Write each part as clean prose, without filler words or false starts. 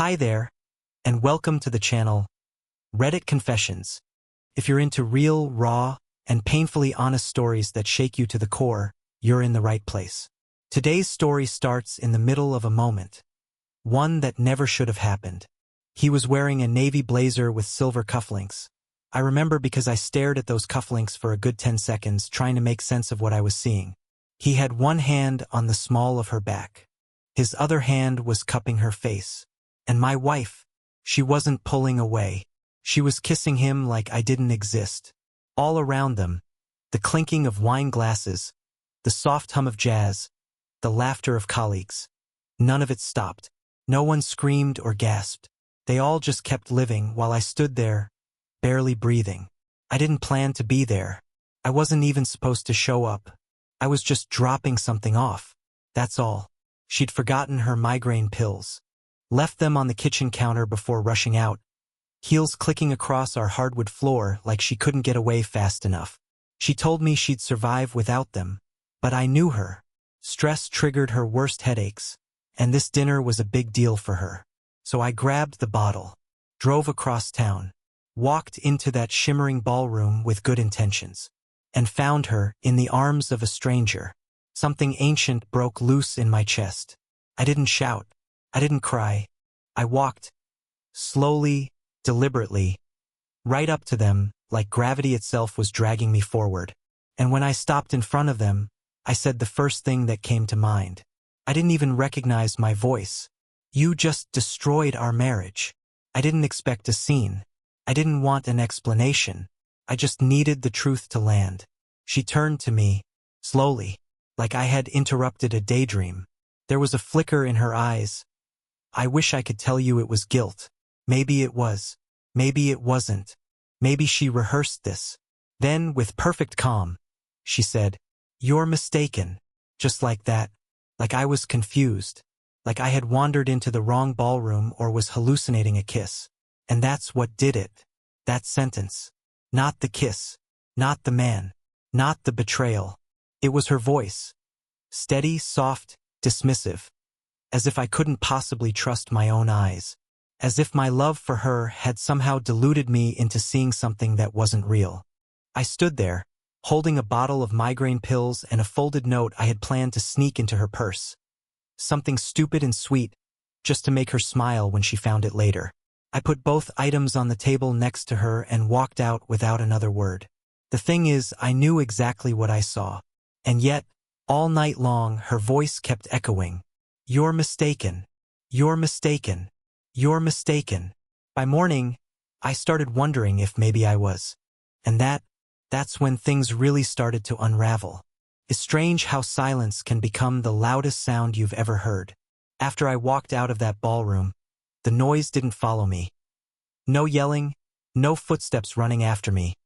Hi there, and welcome to the channel, Reddit Confessions. If you're into real, raw, and painfully honest stories that shake you to the core, you're in the right place. Today's story starts in the middle of a moment, one that never should have happened. He was wearing a navy blazer with silver cufflinks. I remember because I stared at those cufflinks for a good 10 seconds trying to make sense of what I was seeing. He had one hand on the small of her back. His other hand was cupping her face. And my wife, she wasn't pulling away. She was kissing him like I didn't exist. All around them, the clinking of wine glasses, the soft hum of jazz, the laughter of colleagues. None of it stopped. No one screamed or gasped. They all just kept living while I stood there, barely breathing. I didn't plan to be there. I wasn't even supposed to show up. I was just dropping something off. That's all. She'd forgotten her migraine pills. Left them on the kitchen counter before rushing out, heels clicking across our hardwood floor like she couldn't get away fast enough. She told me she'd survive without them, but I knew her. Stress triggered her worst headaches, and this dinner was a big deal for her. So I grabbed the bottle, drove across town, walked into that shimmering ballroom with good intentions, and found her in the arms of a stranger. Something ancient broke loose in my chest. I didn't shout. I didn't cry. I walked, slowly, deliberately, right up to them, like gravity itself was dragging me forward. And when I stopped in front of them, I said the first thing that came to mind. I didn't even recognize my voice. You just destroyed our marriage. I didn't expect a scene. I didn't want an explanation. I just needed the truth to land. She turned to me, slowly, like I had interrupted a daydream. There was a flicker in her eyes. I wish I could tell you it was guilt. Maybe it was. Maybe it wasn't. Maybe she rehearsed this. Then, with perfect calm, she said, "You're mistaken." Just like that. Like I was confused. Like I had wandered into the wrong ballroom or was hallucinating a kiss. And that's what did it. That sentence. Not the kiss. Not the man. Not the betrayal. It was her voice. Steady, soft, dismissive. As if I couldn't possibly trust my own eyes. As if my love for her had somehow deluded me into seeing something that wasn't real. I stood there, holding a bottle of migraine pills and a folded note I had planned to sneak into her purse. Something stupid and sweet, just to make her smile when she found it later. I put both items on the table next to her and walked out without another word. The thing is, I knew exactly what I saw. And yet, all night long, her voice kept echoing. You're mistaken. You're mistaken. You're mistaken. By morning, I started wondering if maybe I was. And that's when things really started to unravel. It's strange how silence can become the loudest sound you've ever heard. After I walked out of that ballroom, the noise didn't follow me. No yelling, no footsteps running after me.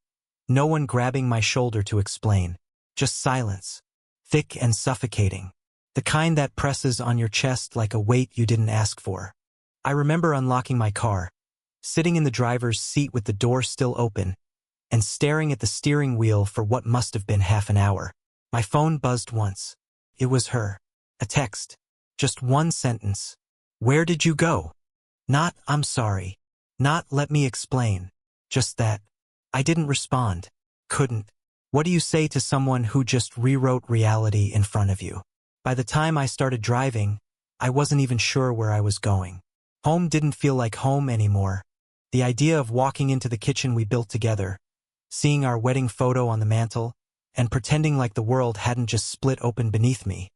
No one grabbing my shoulder to explain. Just silence. Thick and suffocating. The kind that presses on your chest like a weight you didn't ask for. I remember unlocking my car, sitting in the driver's seat with the door still open, and staring at the steering wheel for what must have been half an hour. My phone buzzed once. It was her. A text. Just one sentence. Where did you go? Not, I'm sorry. Not, let me explain. Just that. I didn't respond. Couldn't. What do you say to someone who just rewrote reality in front of you? By the time I started driving, I wasn't even sure where I was going. Home didn't feel like home anymore. The idea of walking into the kitchen we built together, seeing our wedding photo on the mantel, and pretending like the world hadn't just split open beneath me.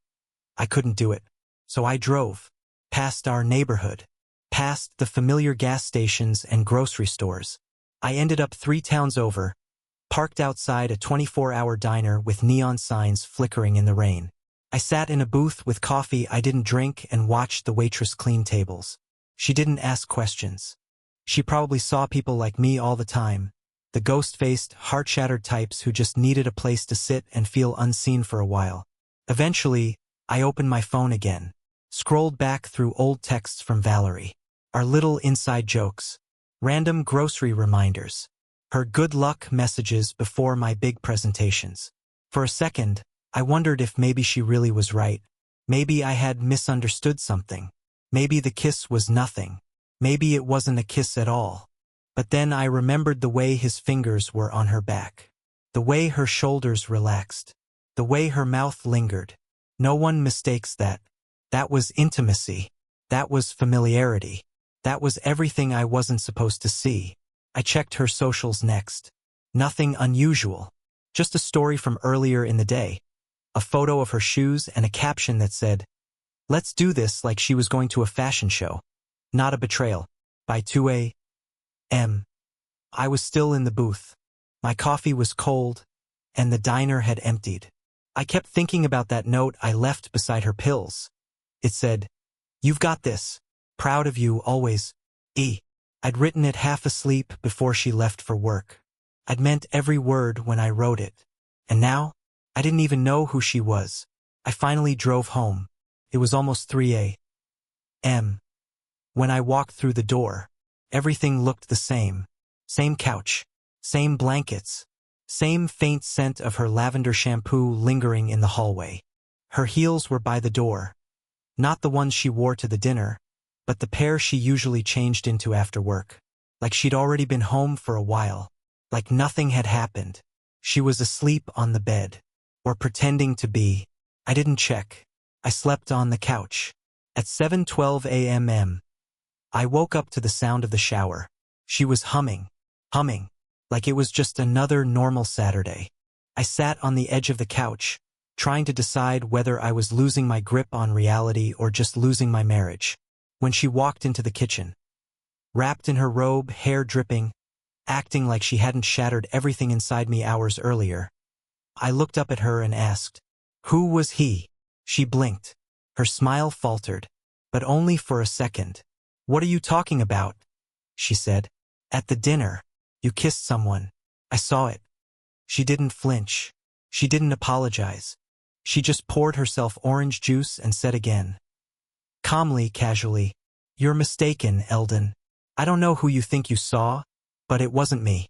I couldn't do it. So I drove. Past our neighborhood. Past the familiar gas stations and grocery stores. I ended up 3 towns over, parked outside a 24-hour diner with neon signs flickering in the rain. I sat in a booth with coffee I didn't drink and watched the waitress clean tables. She didn't ask questions. She probably saw people like me all the time, the ghost-faced, heart-shattered types who just needed a place to sit and feel unseen for a while. Eventually, I opened my phone again, scrolled back through old texts from Valerie, our little inside jokes, random grocery reminders, her good luck messages before my big presentations. For a second, I wondered if maybe she really was right. Maybe I had misunderstood something. Maybe the kiss was nothing. Maybe it wasn't a kiss at all. But then I remembered the way his fingers were on her back. The way her shoulders relaxed. The way her mouth lingered. No one mistakes that. That was intimacy. That was familiarity. That was everything I wasn't supposed to see. I checked her socials next. Nothing unusual. Just a story from earlier in the day. A photo of her shoes and a caption that said, "Let's do this," like she was going to a fashion show. Not a betrayal. By 2 a.m. I was still in the booth. My coffee was cold, and the diner had emptied. I kept thinking about that note I left beside her pills. It said, "You've got this. Proud of you always, E." I'd written it half asleep before she left for work. I'd meant every word when I wrote it. And now, I didn't even know who she was. I finally drove home. It was almost 3 a.m. When I walked through the door, everything looked the same. Same couch, same blankets, same faint scent of her lavender shampoo lingering in the hallway. Her heels were by the door. Not the ones she wore to the dinner, but the pair she usually changed into after work. Like she'd already been home for a while. Like nothing had happened. She was asleep on the bed. Or pretending to be. I didn't check. I slept on the couch. At 7:12 a.m. I woke up to the sound of the shower. She was humming. Like it was just another normal Saturday. I sat on the edge of the couch, trying to decide whether I was losing my grip on reality or just losing my marriage. When she walked into the kitchen, wrapped in her robe, hair dripping, acting like she hadn't shattered everything inside me hours earlier, I looked up at her and asked, "Who was he?" She blinked. Her smile faltered, but only for a second. "What are you talking about?" she said. "At the dinner. You kissed someone. I saw it." She didn't flinch. She didn't apologize. She just poured herself orange juice and said again, calmly, casually, "You're mistaken, Eldon. I don't know who you think you saw, but it wasn't me."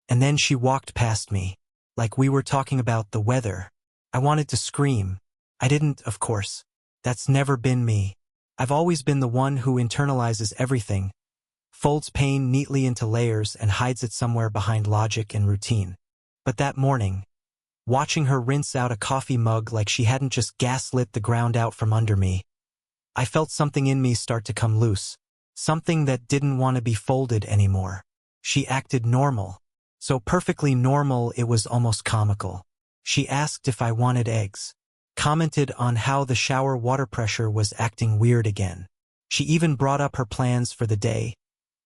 And then she walked past me, like we were talking about the weather. I wanted to scream. I didn't, of course. That's never been me. I've always been the one who internalizes everything, folds pain neatly into layers and hides it somewhere behind logic and routine. But that morning, watching her rinse out a coffee mug like she hadn't just gaslit the ground out from under me, I felt something in me start to come loose. Something that didn't want to be folded anymore. She acted normal. So perfectly normal it was almost comical. She asked if I wanted eggs. Commented on how the shower water pressure was acting weird again. She even brought up her plans for the day,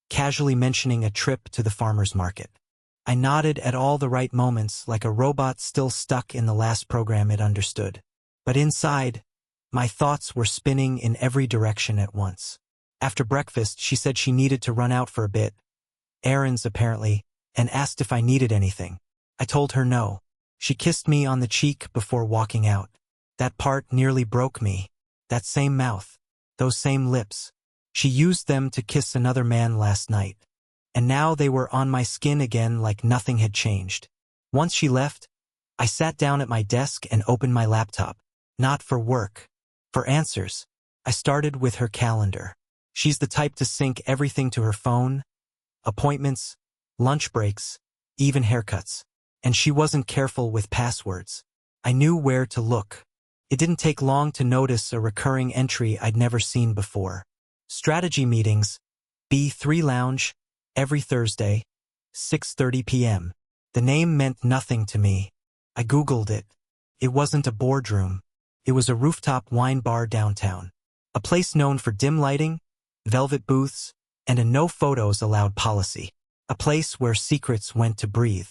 casually mentioning a trip to the farmer's market. I nodded at all the right moments like a robot still stuck in the last program it understood. But inside, my thoughts were spinning in every direction at once. After breakfast, she said she needed to run out for a bit, errands apparently, and asked if I needed anything. I told her no. She kissed me on the cheek before walking out. That part nearly broke me. That same mouth. Those same lips. She used them to kiss another man last night. And now they were on my skin again like nothing had changed. Once she left, I sat down at my desk and opened my laptop. Not for work. For answers. I started with her calendar. She's the type to sync everything to her phone. Appointments, lunch breaks, even haircuts. And she wasn't careful with passwords. I knew where to look. It didn't take long to notice a recurring entry I'd never seen before. Strategy meetings, B3 Lounge, every Thursday, 6:30 p.m. The name meant nothing to me. I Googled it. It wasn't a boardroom. It was a rooftop wine bar downtown. A place known for dim lighting, velvet booths, and a no photos allowed policy. A place where secrets went to breathe.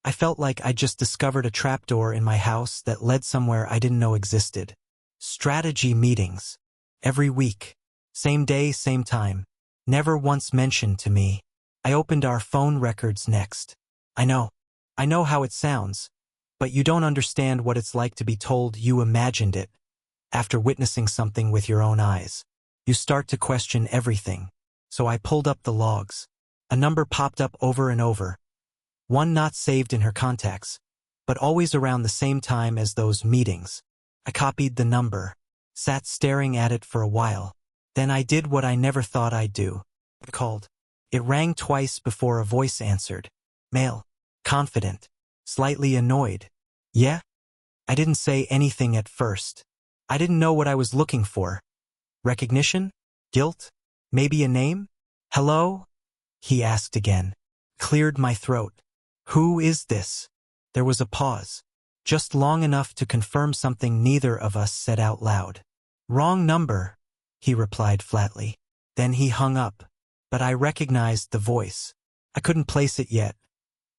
I felt like I'd just discovered a trapdoor in my house that led somewhere I didn't know existed. Strategy meetings. Every week. Same day, same time. Never once mentioned to me. I opened our phone records next. I know how it sounds, but you don't understand what it's like to be told you imagined it. After witnessing something with your own eyes, you start to question everything. So I pulled up the logs. A number popped up over and over. One not saved in her contacts, but always around the same time as those meetings. I copied the number, sat staring at it for a while. Then I did what I never thought I'd do. I called. It rang twice before a voice answered. Male. Confident. Slightly annoyed. Yeah? I didn't say anything at first. I didn't know what I was looking for. Recognition? Guilt? Maybe a name? Hello? He asked again. Cleared my throat. Who is this? There was a pause. Just long enough to confirm something neither of us said out loud. Wrong number, he replied flatly. Then he hung up. But I recognized the voice. I couldn't place it yet.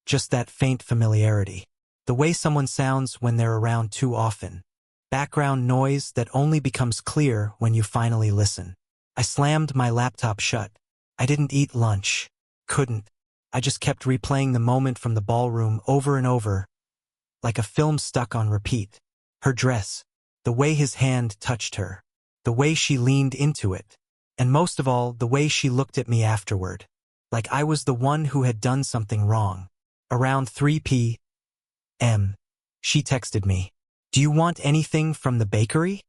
Just that faint familiarity. The way someone sounds when they're around too often. Background noise that only becomes clear when you finally listen. I slammed my laptop shut. I didn't eat lunch. Couldn't. I just kept replaying the moment from the ballroom over and over, like a film stuck on repeat. Her dress, the way his hand touched her, the way she leaned into it, and most of all, the way she looked at me afterward, like I was the one who had done something wrong. Around 3 p.m., she texted me, "Do you want anything from the bakery?"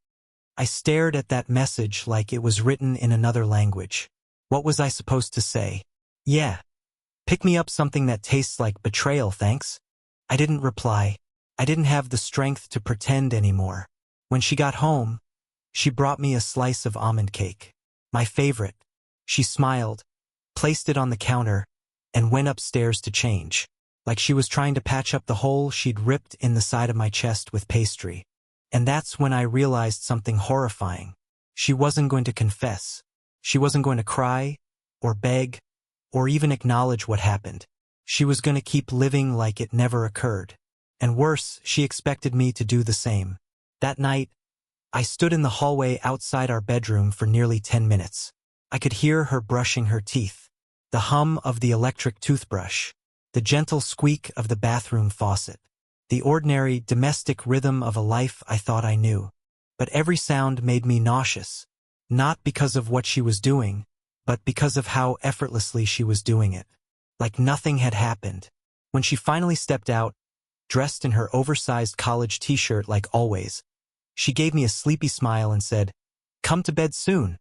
I stared at that message like it was written in another language. What was I supposed to say? Yeah. Pick me up something that tastes like betrayal, thanks. I didn't reply. I didn't have the strength to pretend anymore. When she got home, she brought me a slice of almond cake. My favorite. She smiled, placed it on the counter, and went upstairs to change, like she was trying to patch up the hole she'd ripped in the side of my chest with pastry. And that's when I realized something horrifying. She wasn't going to confess. She wasn't going to cry, or beg, or even acknowledge what happened. She was going to keep living like it never occurred. And worse, she expected me to do the same. That night, I stood in the hallway outside our bedroom for nearly 10 minutes. I could hear her brushing her teeth, the hum of the electric toothbrush, the gentle squeak of the bathroom faucet, the ordinary, domestic rhythm of a life I thought I knew. But every sound made me nauseous, not because of what she was doing, but because of how effortlessly she was doing it. Like nothing had happened. When she finally stepped out, dressed in her oversized college t-shirt like always, she gave me a sleepy smile and said, "Come to bed soon,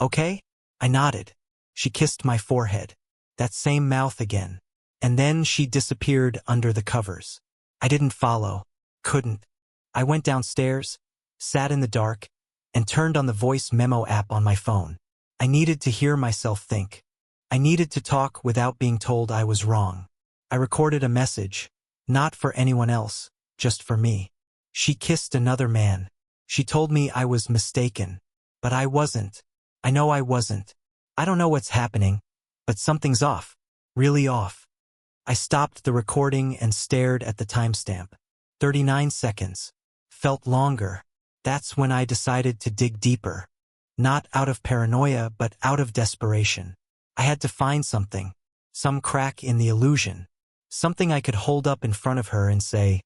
okay?" I nodded. She kissed my forehead. That same mouth again. And then she disappeared under the covers. I didn't follow. Couldn't. I went downstairs, sat in the dark, and turned on the voice memo app on my phone. I needed to hear myself think. I needed to talk without being told I was wrong. I recorded a message, not for anyone else, just for me. She kissed another man. She told me I was mistaken. But I wasn't. I know I wasn't. I don't know what's happening, but something's off. Really off. I stopped the recording and stared at the timestamp. 39 seconds. Felt longer. That's when I decided to dig deeper. Not out of paranoia, but out of desperation. I had to find something. Some crack in the illusion. Something I could hold up in front of her and say,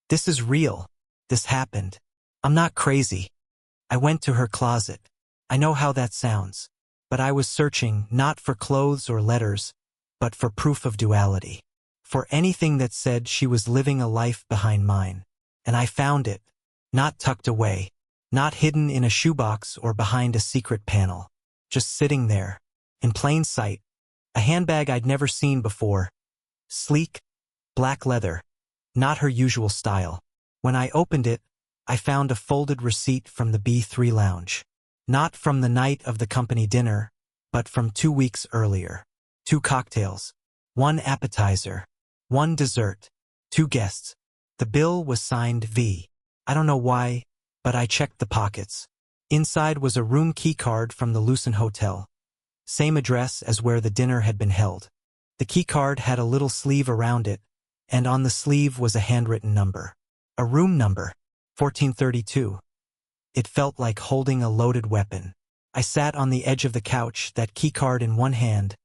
"This is real. This happened. I'm not crazy." I went to her closet. I know how that sounds. But I was searching not for clothes or letters, but for proof of duality. For anything that said she was living a life behind mine. And I found it. Not tucked away. Not hidden in a shoebox or behind a secret panel. Just sitting there. In plain sight. A handbag I'd never seen before. Sleek. Black leather. Not her usual style. When I opened it, I found a folded receipt from the B3 lounge. Not from the night of the company dinner, but from 2 weeks earlier. 2 cocktails. 1 appetizer. 1 dessert. 2 guests. The bill was signed V. I don't know why, but I checked the pockets. Inside was a room key card from the Lucent Hotel. Same address as where the dinner had been held. The key card had a little sleeve around it, and on the sleeve was a handwritten number. A room number. 1432. It felt like holding a loaded weapon. I sat on the edge of the couch, that key card in one hand,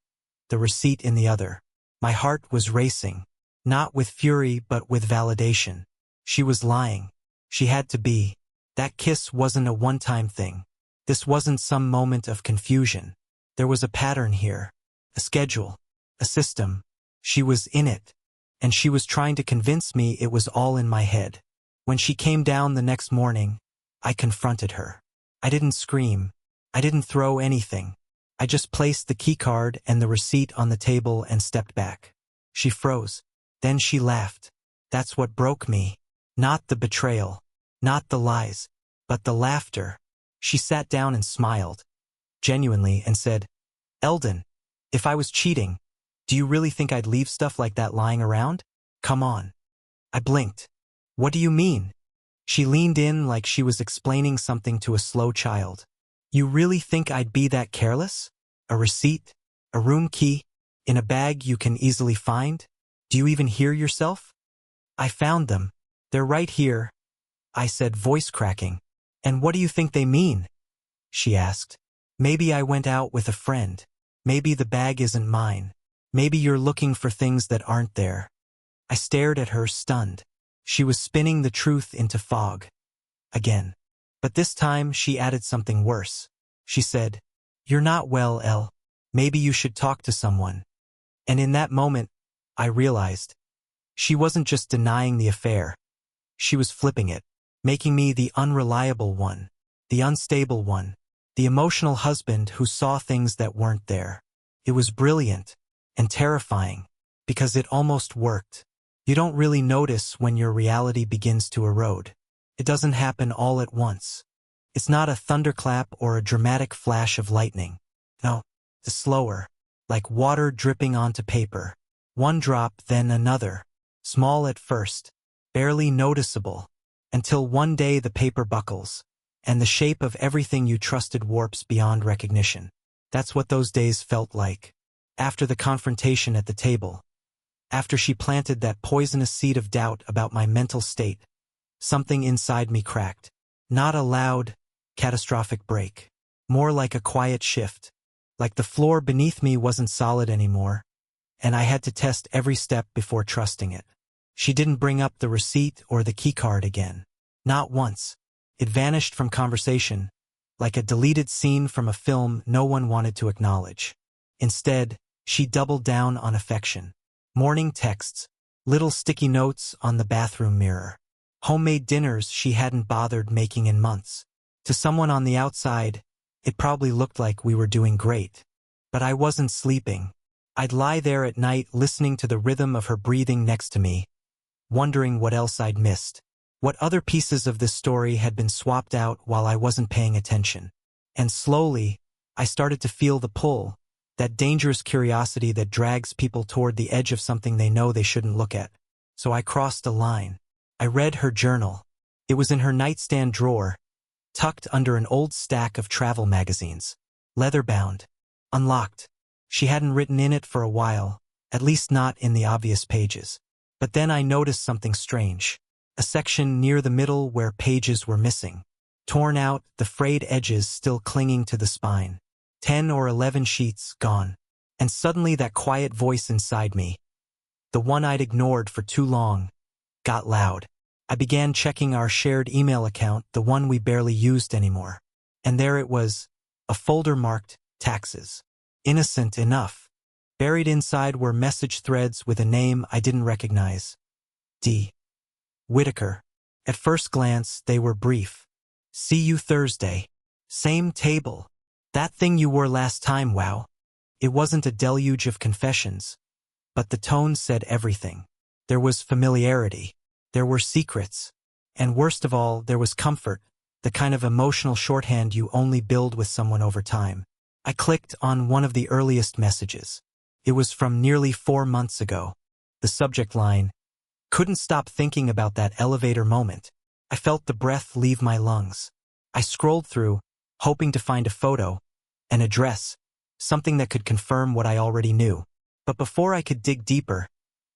the receipt in the other. My heart was racing, not with fury but with validation. She was lying. She had to be. That kiss wasn't a one-time thing. This wasn't some moment of confusion. There was a pattern here, a schedule, a system. She was in it, and she was trying to convince me it was all in my head. When she came down the next morning, I confronted her. I didn't scream. I didn't throw anything. I just placed the keycard and the receipt on the table and stepped back. She froze. Then she laughed. That's what broke me. Not the betrayal. Not the lies. But the laughter. She sat down and smiled. Genuinely, and said, Eldon, if I was cheating, do you really think I'd leave stuff like that lying around? Come on. I blinked. What do you mean? She leaned in like she was explaining something to a slow child. You really think I'd be that careless? A receipt? A room key? In a bag you can easily find? Do you even hear yourself? I found them. They're right here, I said, voice cracking. And what do you think they mean? She asked. Maybe I went out with a friend. Maybe the bag isn't mine. Maybe you're looking for things that aren't there. I stared at her, stunned. She was spinning the truth into fog. Again. But this time she added something worse. She said, You're not well, Elle. Maybe you should talk to someone. And in that moment, I realized. She wasn't just denying the affair. She was flipping it, making me the unreliable one, the unstable one, the emotional husband who saw things that weren't there. It was brilliant and terrifying, because it almost worked. You don't really notice when your reality begins to erode. It doesn't happen all at once. It's not a thunderclap or a dramatic flash of lightning. No, it's slower, like water dripping onto paper. One drop, then another. Small at first, barely noticeable, until one day the paper buckles, and the shape of everything you trusted warps beyond recognition. That's what those days felt like. After the confrontation at the table, after she planted that poisonous seed of doubt about my mental state, something inside me cracked. Not a loud, catastrophic break. More like a quiet shift. Like the floor beneath me wasn't solid anymore, and I had to test every step before trusting it. She didn't bring up the receipt or the keycard again. Not once. It vanished from conversation, like a deleted scene from a film no one wanted to acknowledge. Instead, she doubled down on affection. Morning texts, little sticky notes on the bathroom mirror, homemade dinners she hadn't bothered making in months. To someone on the outside, it probably looked like we were doing great. But I wasn't sleeping. I'd lie there at night listening to the rhythm of her breathing next to me, wondering what else I'd missed. What other pieces of this story had been swapped out while I wasn't paying attention. And slowly, I started to feel the pull, that dangerous curiosity that drags people toward the edge of something they know they shouldn't look at. So I crossed a line. I read her journal. It was in her nightstand drawer, tucked under an old stack of travel magazines. Leather-bound. Unlocked. She hadn't written in it for a while, at least not in the obvious pages. But then I noticed something strange. A section near the middle where pages were missing. Torn out, the frayed edges still clinging to the spine. 10 or 11 sheets gone. And suddenly that quiet voice inside me, the one I'd ignored for too long, got loud. I began checking our shared email account, the one we barely used anymore. And there it was, a folder marked taxes. Innocent enough. Buried inside were message threads with a name I didn't recognize. D. Whitaker. At first glance, they were brief. See you Thursday. Same table. That thing you wore last time, wow. It wasn't a deluge of confessions. But the tone said everything. There was familiarity. There were secrets. And worst of all, there was comfort, the kind of emotional shorthand you only build with someone over time. I clicked on one of the earliest messages. It was from nearly 4 months ago. The subject line, couldn't stop thinking about that elevator moment. I felt the breath leave my lungs. I scrolled through, hoping to find a photo, an address, something that could confirm what I already knew. But before I could dig deeper,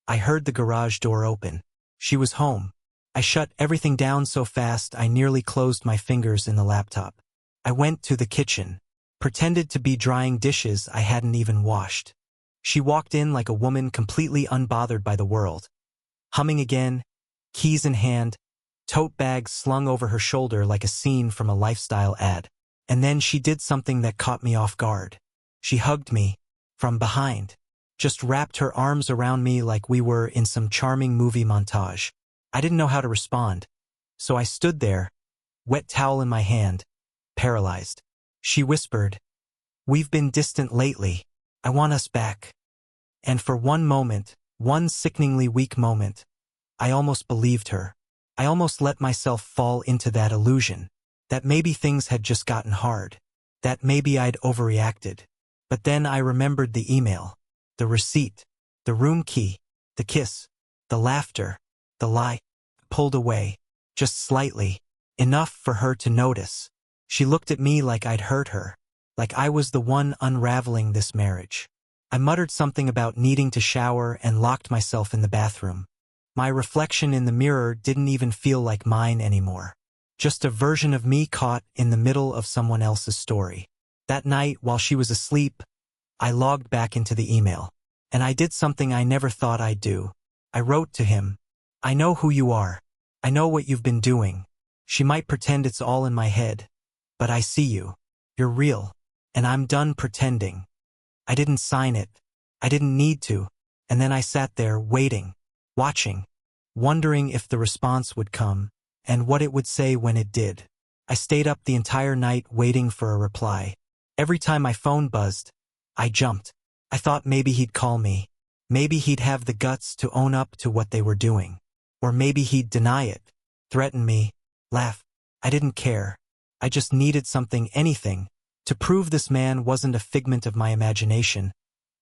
I heard the garage door open. She was home. I shut everything down so fast I nearly closed my fingers in the laptop. I went to the kitchen, pretended to be drying dishes I hadn't even washed. She walked in like a woman completely unbothered by the world. Humming again, keys in hand, tote bag slung over her shoulder like a scene from a lifestyle ad. And then she did something that caught me off guard. She hugged me from behind, just wrapped her arms around me like we were in some charming movie montage. I didn't know how to respond, so I stood there, wet towel in my hand, paralyzed. She whispered, We've been distant lately. I want us back. And for one moment, one sickeningly weak moment, I almost believed her. I almost let myself fall into that illusion, that maybe things had just gotten hard, that maybe I'd overreacted. But then I remembered the email, the receipt, the room key, the kiss, the laughter, the lie. Pulled away, just slightly, enough for her to notice. She looked at me like I'd hurt her, like I was the one unraveling this marriage. I muttered something about needing to shower and locked myself in the bathroom. My reflection in the mirror didn't even feel like mine anymore. Just a version of me caught in the middle of someone else's story. That night, while she was asleep, I logged back into the email. And I did something I never thought I'd do. I wrote to him, "I know who you are. I know what you've been doing. She might pretend it's all in my head. But I see you. You're real. And I'm done pretending." I didn't sign it. I didn't need to. And then I sat there, waiting, watching, wondering if the response would come, and what it would say when it did. I stayed up the entire night waiting for a reply. Every time my phone buzzed, I jumped. I thought maybe he'd call me. Maybe he'd have the guts to own up to what they were doing. Or maybe he'd deny it, threaten me, laugh. I didn't care. I just needed something, anything, to prove this man wasn't a figment of my imagination,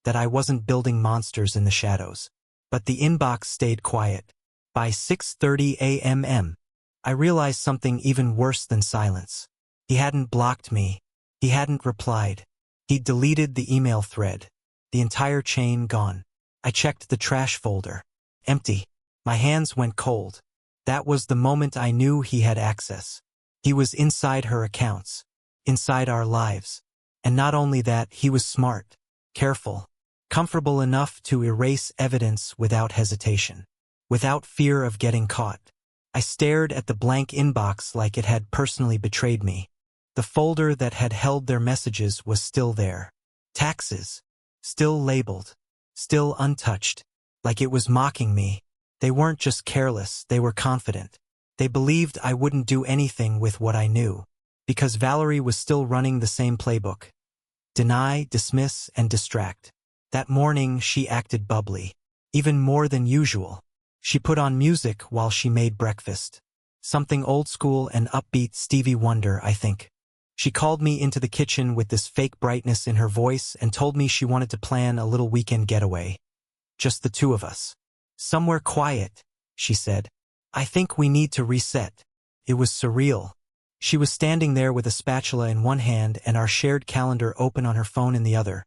that I wasn't building monsters in the shadows. But the inbox stayed quiet. By 6:30 a.m., I realized something even worse than silence. He hadn't blocked me. He hadn't replied. He'd deleted the email thread. The entire chain gone. I checked the trash folder. Empty. My hands went cold. That was the moment I knew he had access. He was inside her accounts, inside our lives. And not only that, he was smart, careful, comfortable enough to erase evidence without hesitation, without fear of getting caught. I stared at the blank inbox like it had personally betrayed me. The folder that had held their messages was still there. Taxes. Still labeled. Still untouched. Like it was mocking me. They weren't just careless, they were confident. They believed I wouldn't do anything with what I knew. Because Valerie was still running the same playbook. Deny, dismiss, and distract. That morning she acted bubbly. Even more than usual. She put on music while she made breakfast. Something old school and upbeat, Stevie Wonder, I think. She called me into the kitchen with this fake brightness in her voice and told me she wanted to plan a little weekend getaway. Just the two of us. Somewhere quiet, she said. I think we need to reset. It was surreal. She was standing there with a spatula in one hand and our shared calendar open on her phone in the other,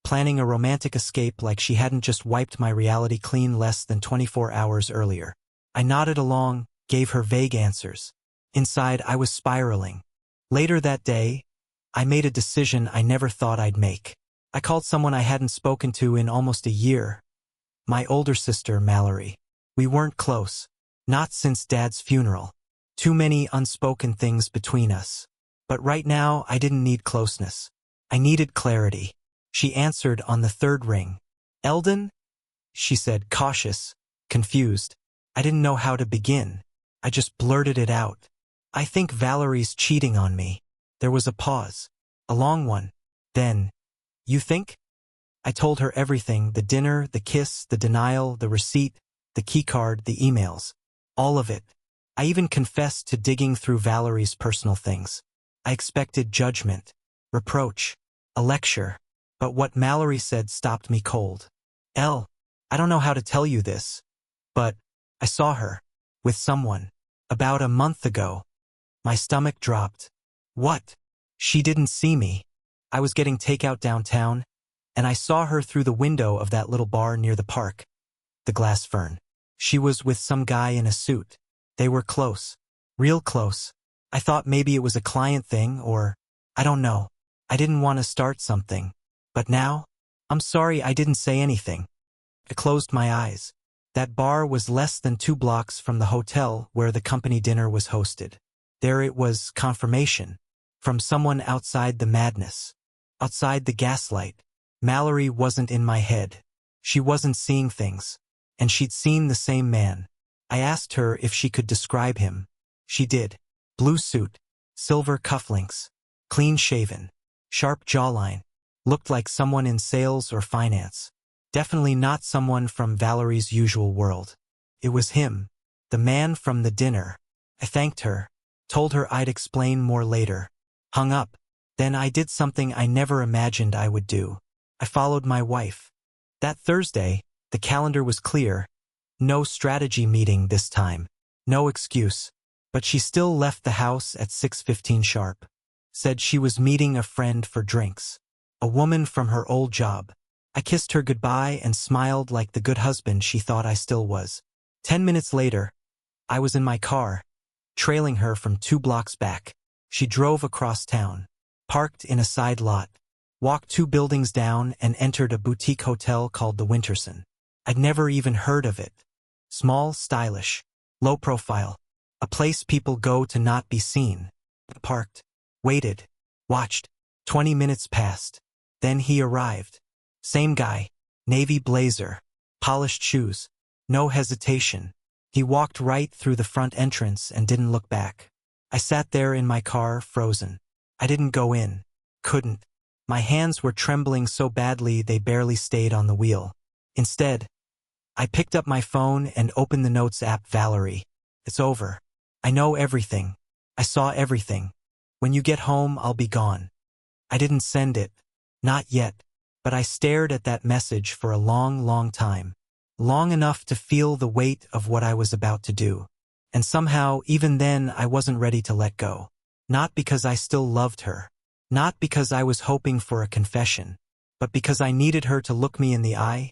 planning a romantic escape like she hadn't just wiped my reality clean less than 24 hours earlier. I nodded along, gave her vague answers. Inside, I was spiraling. Later that day, I made a decision I never thought I'd make. I called someone I hadn't spoken to in almost a year. My older sister, Mallory. We weren't close. Not since Dad's funeral. Too many unspoken things between us. But right now, I didn't need closeness. I needed clarity. She answered on the third ring. "Eldon?" she said, cautious, confused. I didn't know how to begin. I just blurted it out. "I think Valerie's cheating on me." There was a pause. A long one. Then, "You think?" I told her everything, the dinner, the kiss, the denial, the receipt, the keycard, the emails. All of it. I even confessed to digging through Valerie's personal things. I expected judgment, reproach, a lecture. But what Mallory said stopped me cold. I don't know how to tell you this, but I saw her with someone about a month ago." My stomach dropped. What? She didn't see me. I was getting takeout downtown, and I saw her through the window of that little bar near the park, the Glass Fern. She was with some guy in a suit. They were close. Real close. I thought maybe it was a client thing or, I don't know. I didn't want to start something. But now, I'm sorry I didn't say anything. I closed my eyes. That bar was less than 2 blocks from the hotel where the company dinner was hosted. There it was, confirmation. From someone outside the madness. Outside the gaslight. Mallory wasn't in my head. She wasn't seeing things. And she'd seen the same man. I asked her if she could describe him. She did. Blue suit. Silver cufflinks. Clean-shaven. Sharp jawline. Looked like someone in sales or finance. Definitely not someone from Valerie's usual world. It was him, the man from the dinner. I thanked her, told her I'd explain more later. Hung up. Then I did something I never imagined I would do. I followed my wife. That Thursday, the calendar was clear. No strategy meeting this time. No excuse. But she still left the house at 6:15 sharp. Said she was meeting a friend for drinks. A woman from her old job. I kissed her goodbye and smiled like the good husband she thought I still was. 10 minutes later, I was in my car, trailing her from 2 blocks back. She drove across town, parked in a side lot, walked 2 buildings down and entered a boutique hotel called the Winterson. I'd never even heard of it. Small, stylish, low profile. A place people go to not be seen. Parked, waited, watched. 20 minutes passed. Then he arrived. Same guy, navy blazer, polished shoes. No hesitation. He walked right through the front entrance and didn't look back. I sat there in my car, frozen. I didn't go in. Couldn't. My hands were trembling so badly they barely stayed on the wheel. Instead, I picked up my phone and opened the Notes app. Valerie, it's over. I know everything. I saw everything. When you get home, I'll be gone. I didn't send it. Not yet. But I stared at that message for a long, long time. Long enough to feel the weight of what I was about to do. And somehow, even then, I wasn't ready to let go. Not because I still loved her. Not because I was hoping for a confession. But because I needed her to look me in the eye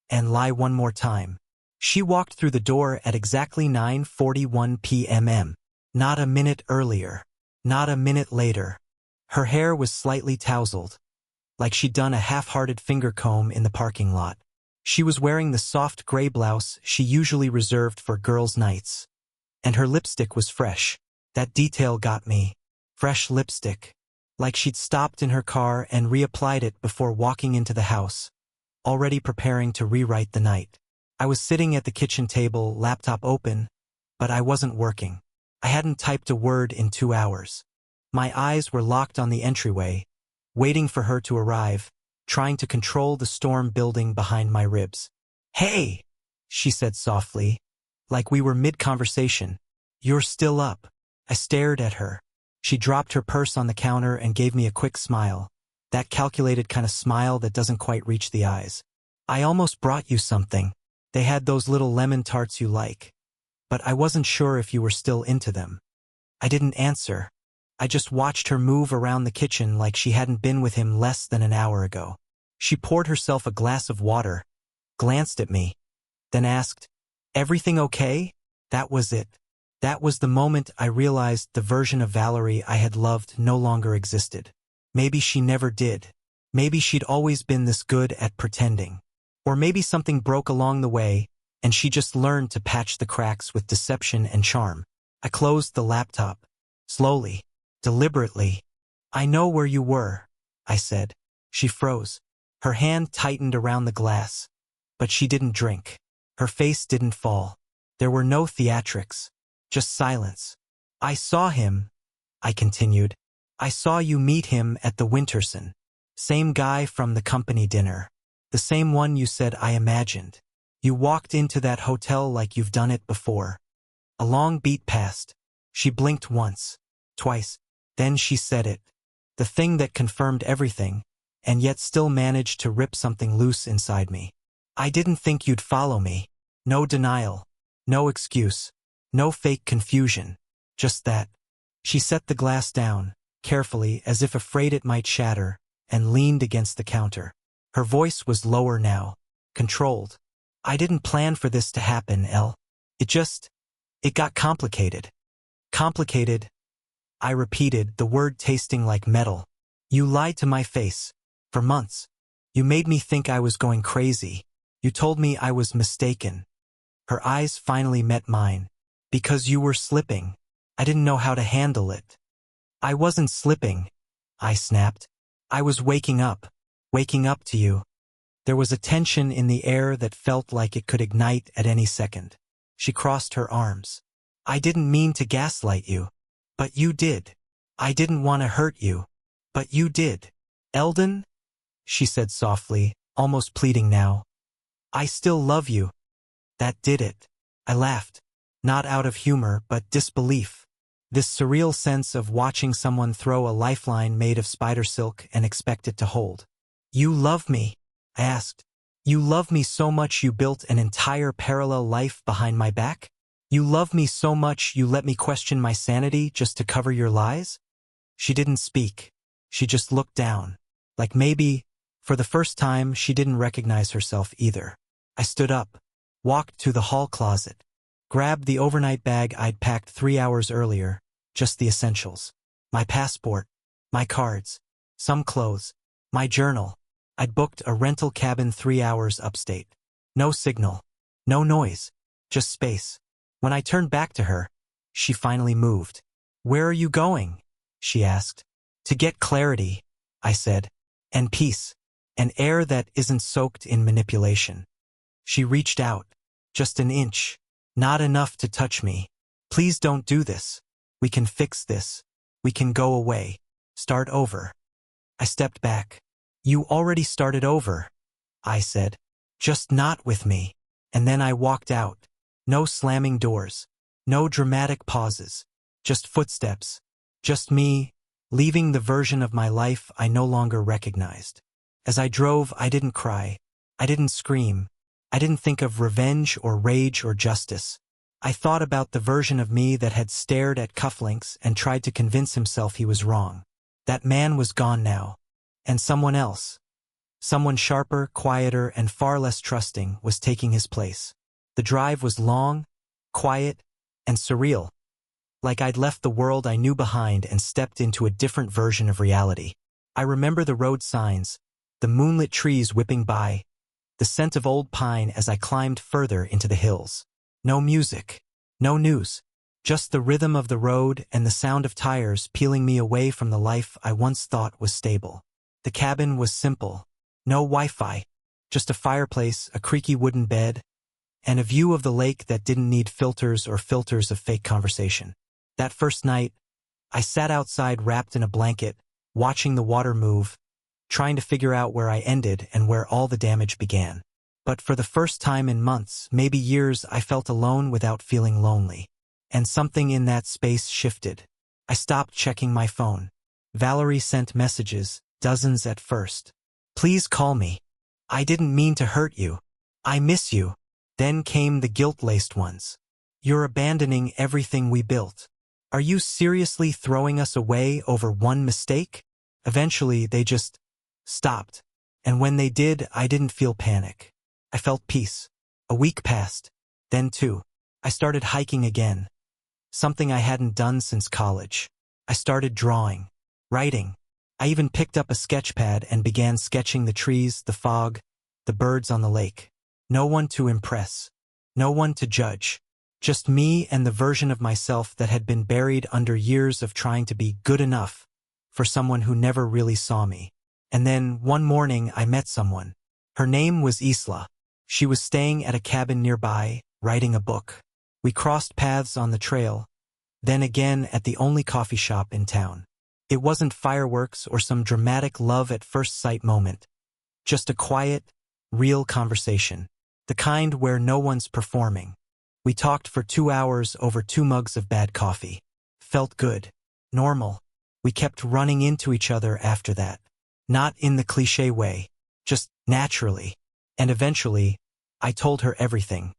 and lie one more time. She walked through the door at exactly 9:41 p.m. Not a minute earlier. Not a minute later. Her hair was slightly tousled, like she'd done a half-hearted finger comb in the parking lot. She was wearing the soft gray blouse she usually reserved for girls' nights. And her lipstick was fresh. That detail got me. Fresh lipstick. Like she'd stopped in her car and reapplied it before walking into the house, already preparing to rewrite the night. I was sitting at the kitchen table, laptop open, but I wasn't working. I hadn't typed a word in 2 hours. My eyes were locked on the entryway, waiting for her to arrive, trying to control the storm building behind my ribs. "Hey," she said softly, like we were mid-conversation. "You're still up." I stared at her. She dropped her purse on the counter and gave me a quick smile, that calculated kind of smile that doesn't quite reach the eyes. "I almost brought you something. They had those little lemon tarts you like. But I wasn't sure if you were still into them." I didn't answer. I just watched her move around the kitchen like she hadn't been with him less than an hour ago. She poured herself a glass of water, glanced at me, then asked, "Everything okay?" That was it. That was the moment I realized the version of Valerie I had loved no longer existed. Maybe she never did. Maybe she'd always been this good at pretending. Or maybe something broke along the way, and she just learned to patch the cracks with deception and charm. I closed the laptop. Slowly. Deliberately. "I know where you were," I said. She froze. Her hand tightened around the glass. But she didn't drink. Her face didn't fall. There were no theatrics. Just silence. "I saw him," I continued. "I saw you meet him at the Winterson. Same guy from the company dinner. The same one you said I imagined. You walked into that hotel like you've done it before." A long beat passed. She blinked once, twice. Then she said it. The thing that confirmed everything, and yet still managed to rip something loose inside me. "I didn't think you'd follow me." No denial. No excuse. No fake confusion. Just that. She set the glass down, carefully, as if afraid it might shatter, and leaned against the counter. Her voice was lower now, controlled. "I didn't plan for this to happen, Elle. It got complicated." "Complicated?" I repeated, the word tasting like metal. "You lied to my face. For months. You made me think I was going crazy. You told me I was mistaken." Her eyes finally met mine. "Because you were slipping. I didn't know how to handle it." "I wasn't slipping," I snapped. "I was waking up to you." There was a tension in the air that felt like it could ignite at any second. She crossed her arms. "I didn't mean to gaslight you. But you did. I didn't want to hurt you. But you did. Eldon?" she said softly, almost pleading now. I still love you. That did it. I laughed. Not out of humor, but disbelief. This surreal sense of watching someone throw a lifeline made of spider silk and expect it to hold. You love me? I asked. You love me so much you built an entire parallel life behind my back? You love me so much you let me question my sanity just to cover your lies? She didn't speak. She just looked down. Like maybe, for the first time, she didn't recognize herself either. I stood up, walked to the hall closet, grabbed the overnight bag I'd packed 3 hours earlier, just the essentials. My passport, my cards, some clothes, my journal. I'd booked a rental cabin 3 hours upstate. No signal, no noise, just space. When I turned back to her, she finally moved. Where are you going? She asked. To get clarity, I said, and peace, an air that isn't soaked in manipulation. She reached out, just an inch, not enough to touch me. Please don't do this. We can fix this. We can go away. Start over. I stepped back. You already started over, I said. Just not with me. And then I walked out. No slamming doors. No dramatic pauses. Just footsteps. Just me, leaving the version of my life I no longer recognized. As I drove, I didn't cry. I didn't scream. I didn't think of revenge or rage or justice. I thought about the version of me that had stared at cufflinks and tried to convince himself he was wrong. That man was gone now. And someone else, someone sharper, quieter, and far less trusting, was taking his place. The drive was long, quiet, and surreal. Like I'd left the world I knew behind and stepped into a different version of reality. I remember the road signs, the moonlit trees whipping by, the scent of old pine as I climbed further into the hills. No music, no news, just the rhythm of the road and the sound of tires peeling me away from the life I once thought was stable. The cabin was simple. No Wi-Fi, just a fireplace, a creaky wooden bed, and a view of the lake that didn't need filters or filters of fake conversation. That first night, I sat outside wrapped in a blanket, watching the water move, trying to figure out where I ended and where all the damage began. But for the first time in months, maybe years, I felt alone without feeling lonely. And something in that space shifted. I stopped checking my phone. Valerie sent messages, dozens at first. Please call me. I didn't mean to hurt you. I miss you. Then came the guilt-laced ones. You're abandoning everything we built. Are you seriously throwing us away over one mistake? Eventually, they just stopped. And when they did, I didn't feel panic. I felt peace. A week passed. Then 2. I started hiking again. Something I hadn't done since college. I started drawing, writing. I even picked up a sketch pad and began sketching the trees, the fog, the birds on the lake. No one to impress. No one to judge. Just me and the version of myself that had been buried under years of trying to be good enough for someone who never really saw me. And then, one morning, I met someone. Her name was Isla. She was staying at a cabin nearby, writing a book. We crossed paths on the trail, then again at the only coffee shop in town. It wasn't fireworks or some dramatic love-at-first-sight moment. Just a quiet, real conversation. The kind where no one's performing. We talked for 2 hours over 2 mugs of bad coffee. Felt good. Normal. We kept running into each other after that. Not in the cliché way. Just naturally. And eventually, I told her everything.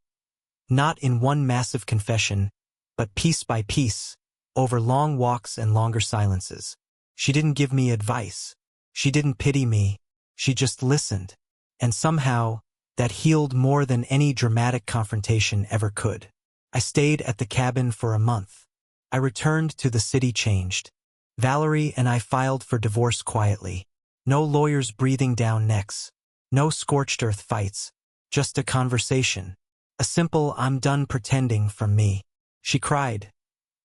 Not in one massive confession, but piece by piece, over long walks and longer silences. She didn't give me advice. She didn't pity me. She just listened. And somehow, that healed more than any dramatic confrontation ever could. I stayed at the cabin for a month. I returned to the city changed. Valerie and I filed for divorce quietly. No lawyers breathing down necks. No scorched earth fights. Just a conversation. A simple "I'm done pretending" from me. She cried.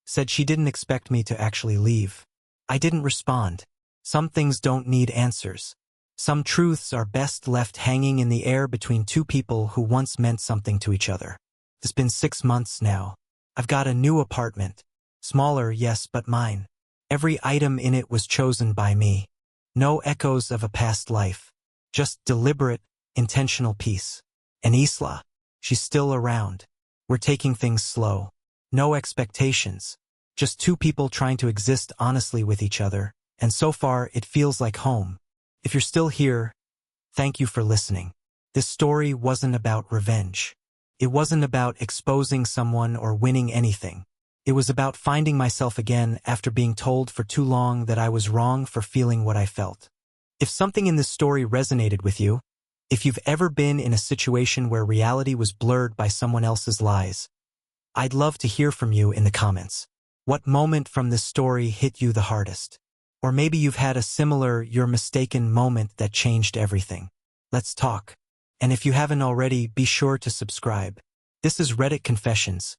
Said she didn't expect me to actually leave. I didn't respond. Some things don't need answers. Some truths are best left hanging in the air between 2 people who once meant something to each other. It's been 6 months now. I've got a new apartment. Smaller, yes, but mine. Every item in it was chosen by me. No echoes of a past life. Just deliberate, intentional peace. And Isla, she's still around. We're taking things slow. No expectations. Just two people trying to exist honestly with each other, and so far it feels like home. If you're still here, thank you for listening. This story wasn't about revenge. It wasn't about exposing someone or winning anything. It was about finding myself again after being told for too long that I was wrong for feeling what I felt. If something in this story resonated with you, if you've ever been in a situation where reality was blurred by someone else's lies, I'd love to hear from you in the comments. What moment from this story hit you the hardest? Or maybe you've had a similar "you're mistaken" moment that changed everything. Let's talk. And if you haven't already, be sure to subscribe. This is Reddit Confessions,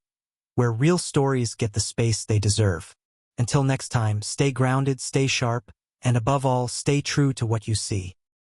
where real stories get the space they deserve. Until next time, stay grounded, stay sharp, and above all, stay true to what you see.